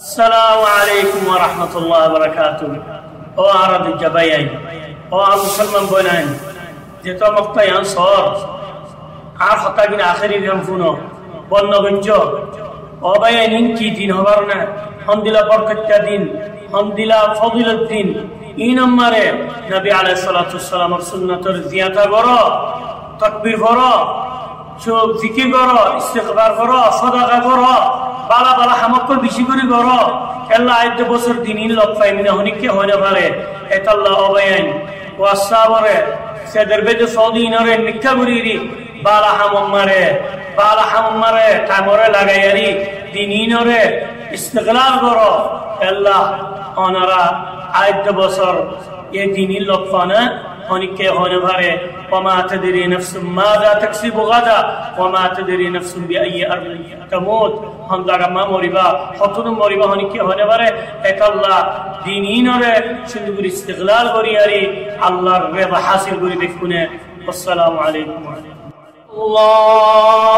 আসসালামু আলাইকুম ওয়া রাহমাতুল্লাহি ওয়া বারাকাতুহু। ও আরব জাবায়াই, ও মুসলমান বনান, যেটা মক্কায় আনসার আর হতাগিন আখেরি জামফুনো বন্নগঞ্জ ও বায়ানিন কি দিন হবার না হামদিলা বরকতটা দিন, হামদিলা ফজিলত দিন। এই নম্বরে নবী আলাইহিস সালাতু ওয়াস সালামের সুন্নাতের জিয়াদা করো, তাকবীর করো, সব জিকির করো, ইস্তিগফার করো, সাদাকা করো, বালা বালা হামকল বেশি করে করো। আল্লাহ আইত বছর দিনই লোক পাইমিনা হনিকে হইনা পারে এটা আল্লাহ অবায়ান ওয়াসাবরে সেদের বেদে সৌদিনরে নিকা করিরি বালা হামম মারে কামরে লাগাইয়ারি দিনইনরে ইস্তিগলাল করো। আল্লাহ ওনারা আইত বছর এই দিনই লোক পানা হনিকে হইনা পারে। وما تدري نفس ماذا تكسب غدا وما تدري نفس بأي أرض تموت। हम दागा मा मरिबा हतुन मरिबा हनी के होने बारे एक अल्लाह दीनीन रे सिंदुर इस्तिगलाल करियारी अल्लाह रे हासिल करी देखुने। अस्सलामु अलैकुम। अल्लाह